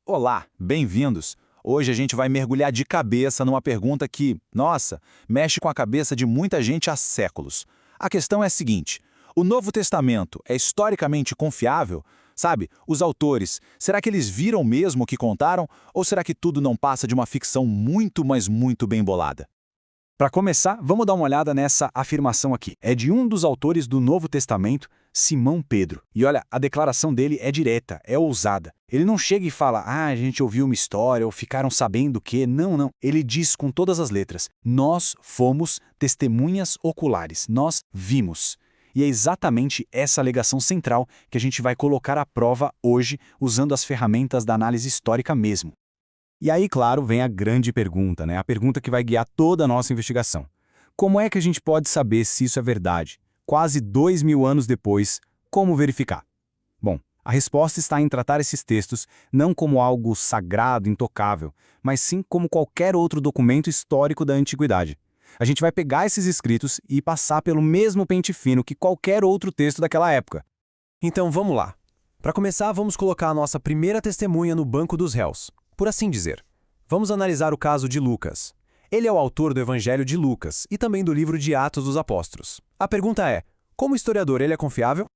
Olá, bem-vindos! Hoje a gente vai mergulhar de cabeça numa pergunta que, nossa, mexe com a cabeça de muita gente há séculos. A questão é a seguinte: o Novo Testamento é historicamente confiável? Sabe, os autores, será que eles viram mesmo o que contaram? Ou será que tudo não passa de uma ficção muito, mas muito bem bolada? Para começar, vamos dar uma olhada nessa afirmação aqui. É de um dos autores do Novo Testamento, Simão Pedro. E olha, a declaração dele é direta, é ousada. Ele não chega e fala, a gente ouviu uma história ou ficaram sabendo que. Não, não. Ele diz com todas as letras, nós fomos testemunhas oculares, nós vimos. E é exatamente essa alegação central que a gente vai colocar à prova hoje, usando as ferramentas da análise histórica mesmo. E aí, claro, vem a grande pergunta, né? A pergunta que vai guiar toda a nossa investigação. Como é que a gente pode saber se isso é verdade? Quase 2000 anos depois, como verificar? Bom, a resposta está em tratar esses textos não como algo sagrado, intocável, mas sim como qualquer outro documento histórico da antiguidade. A gente vai pegar esses escritos e passar pelo mesmo pente fino que qualquer outro texto daquela época. Então vamos lá. Para começar, vamos colocar a nossa primeira testemunha no banco dos réus, por assim dizer. Vamos analisar o caso de Lucas. Ele é o autor do Evangelho de Lucas e também do livro de Atos dos Apóstolos. A pergunta é, como historiador ele é confiável?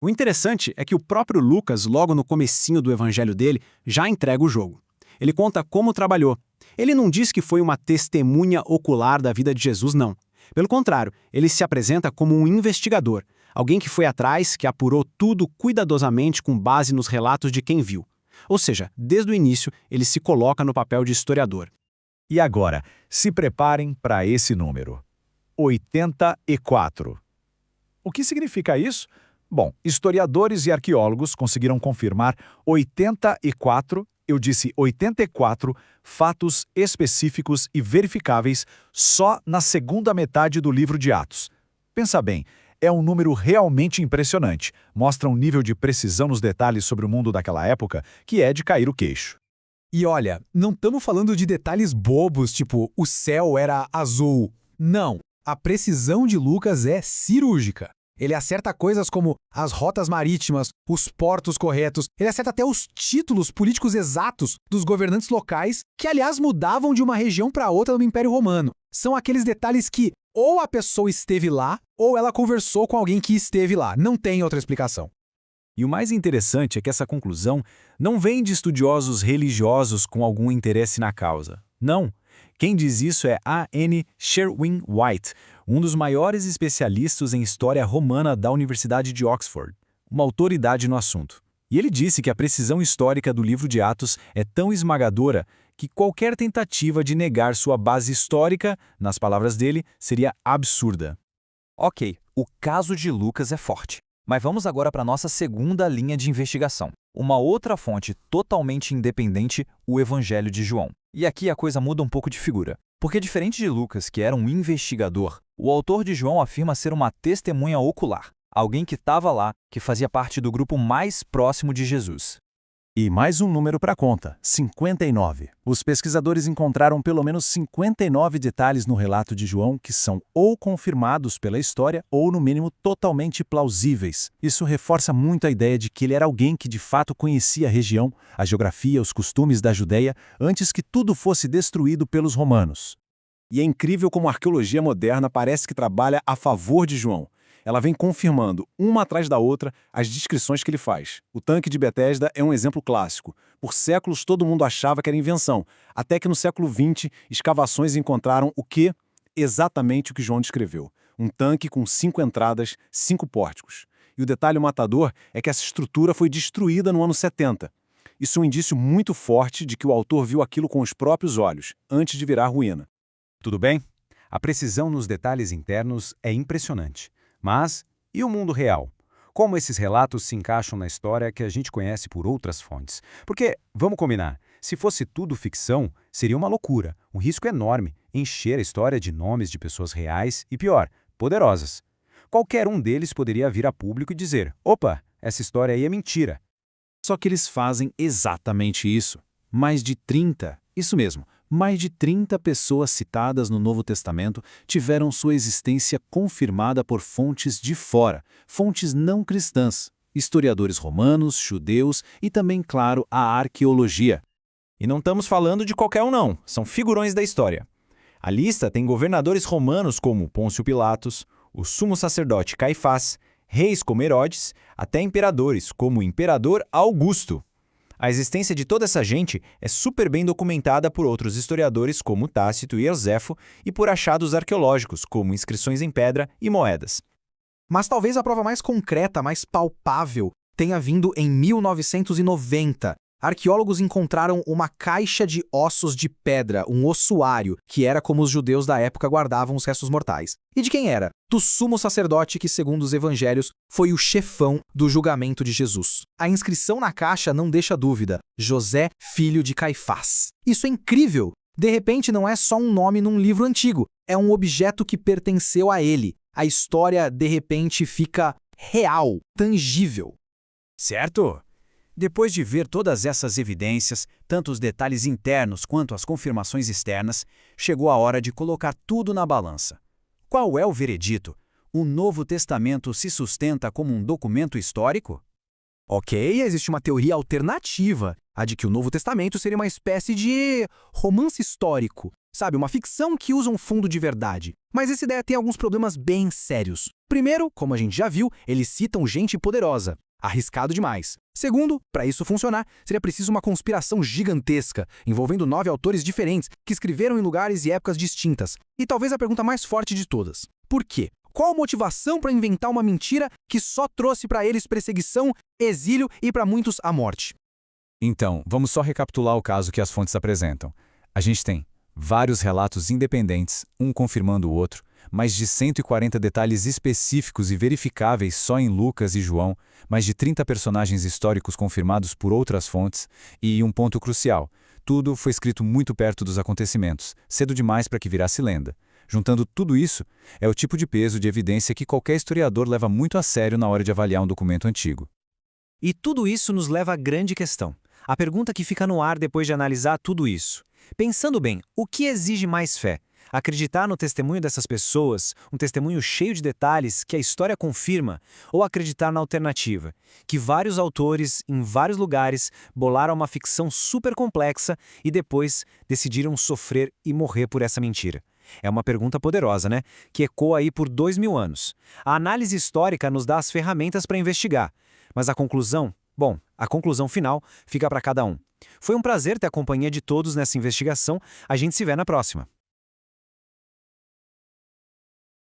O interessante é que o próprio Lucas, logo no comecinho do evangelho dele, já entrega o jogo. Ele conta como trabalhou. Ele não diz que foi uma testemunha ocular da vida de Jesus, não. Pelo contrário, ele se apresenta como um investigador, alguém que foi atrás, que apurou tudo cuidadosamente com base nos relatos de quem viu. Ou seja, desde o início, ele se coloca no papel de historiador. E agora, se preparem para esse número. 84. O que significa isso? Bom, historiadores e arqueólogos conseguiram confirmar 84, eu disse 84, fatos específicos e verificáveis só na segunda metade do livro de Atos. Pensa bem, é um número realmente impressionante, mostra um nível de precisão nos detalhes sobre o mundo daquela época que é de cair o queixo. E olha, não estamos falando de detalhes bobos, tipo o céu era azul. Não, a precisão de Lucas é cirúrgica. Ele acerta coisas como as rotas marítimas, os portos corretos, ele acerta até os títulos políticos exatos dos governantes locais, que aliás mudavam de uma região para outra no Império Romano. São aqueles detalhes que ou a pessoa esteve lá, ou ela conversou com alguém que esteve lá. Não tem outra explicação. E o mais interessante é que essa conclusão não vem de estudiosos religiosos com algum interesse na causa. Não. Quem diz isso é A. N. Sherwin White, um dos maiores especialistas em história romana da Universidade de Oxford, uma autoridade no assunto. E ele disse que a precisão histórica do livro de Atos é tão esmagadora que qualquer tentativa de negar sua base histórica, nas palavras dele, seria absurda. Ok, o caso de Lucas é forte. Mas vamos agora para a nossa segunda linha de investigação. Uma outra fonte totalmente independente, o Evangelho de João. E aqui a coisa muda um pouco de figura. Porque diferente de Lucas, que era um investigador, o autor de João afirma ser uma testemunha ocular. Alguém que estava lá, que fazia parte do grupo mais próximo de Jesus. E mais um número para a conta, 59. Os pesquisadores encontraram pelo menos 59 detalhes no relato de João que são ou confirmados pela história ou, no mínimo, totalmente plausíveis. Isso reforça muito a ideia de que ele era alguém que de fato conhecia a região, a geografia, os costumes da Judéia, antes que tudo fosse destruído pelos romanos. E é incrível como a arqueologia moderna parece que trabalha a favor de João. Ela vem confirmando, uma atrás da outra, as descrições que ele faz. O tanque de Betesda é um exemplo clássico. Por séculos todo mundo achava que era invenção, até que no século XX, escavações encontraram o quê? Exatamente o que João descreveu. Um tanque com 5 entradas, 5 pórticos. E o detalhe matador é que essa estrutura foi destruída no ano 70. Isso é um indício muito forte de que o autor viu aquilo com os próprios olhos, antes de virar ruína. Tudo bem? A precisão nos detalhes internos é impressionante. Mas, e o mundo real? Como esses relatos se encaixam na história que a gente conhece por outras fontes? Porque, vamos combinar, se fosse tudo ficção, seria uma loucura, um risco enorme, encher a história de nomes de pessoas reais e, pior, poderosas. Qualquer um deles poderia vir a público e dizer, opa, essa história aí é mentira. Só que eles fazem exatamente isso. Mais de 30, isso mesmo, mais de 30 pessoas citadas no Novo Testamento tiveram sua existência confirmada por fontes de fora, fontes não cristãs, historiadores romanos, judeus e também, claro, a arqueologia. E não estamos falando de qualquer um não, são figurões da história. A lista tem governadores romanos como Pôncio Pilatos, o sumo sacerdote Caifás, reis como Herodes, até imperadores como o imperador Augusto. A existência de toda essa gente é super bem documentada por outros historiadores como Tácito e Eusefo e por achados arqueológicos como inscrições em pedra e moedas. Mas talvez a prova mais concreta, mais palpável, tenha vindo em 1990. Arqueólogos encontraram uma caixa de ossos de pedra, um ossuário, que era como os judeus da época guardavam os restos mortais. E de quem era? Do sumo sacerdote que, segundo os evangelhos, foi o chefão do julgamento de Jesus. A inscrição na caixa não deixa dúvida: José, filho de Caifás. Isso é incrível! De repente, não é só um nome num livro antigo, é um objeto que pertenceu a ele. A história, de repente, fica real, tangível. Certo? Depois de ver todas essas evidências, tanto os detalhes internos quanto as confirmações externas, chegou a hora de colocar tudo na balança. Qual é o veredito? O Novo Testamento se sustenta como um documento histórico? Ok, existe uma teoria alternativa, a de que o Novo Testamento seria uma espécie de romance histórico, sabe, uma ficção que usa um fundo de verdade. Mas essa ideia tem alguns problemas bem sérios. Primeiro, como a gente já viu, eles citam gente poderosa. Arriscado demais. Segundo, para isso funcionar, seria preciso uma conspiração gigantesca, envolvendo 9 autores diferentes que escreveram em lugares e épocas distintas. E talvez a pergunta mais forte de todas: por quê? Qual a motivação para inventar uma mentira que só trouxe para eles perseguição, exílio e para muitos a morte? Então, vamos só recapitular o caso que as fontes apresentam. A gente tem vários relatos independentes, um confirmando o outro, mais de 140 detalhes específicos e verificáveis só em Lucas e João, mais de 30 personagens históricos confirmados por outras fontes, e um ponto crucial: tudo foi escrito muito perto dos acontecimentos, cedo demais para que virasse lenda. Juntando tudo isso, é o tipo de peso de evidência que qualquer historiador leva muito a sério na hora de avaliar um documento antigo. E tudo isso nos leva à grande questão. A pergunta que fica no ar depois de analisar tudo isso. Pensando bem, o que exige mais fé? Acreditar no testemunho dessas pessoas, um testemunho cheio de detalhes que a história confirma, ou acreditar na alternativa, que vários autores, em vários lugares, bolaram uma ficção super complexa e depois decidiram sofrer e morrer por essa mentira? É uma pergunta poderosa, né? Que ecoa aí por 2000 anos. A análise histórica nos dá as ferramentas para investigar, mas a conclusão? Bom, a conclusão final fica para cada um. Foi um prazer ter a companhia de todos nessa investigação. A gente se vê na próxima.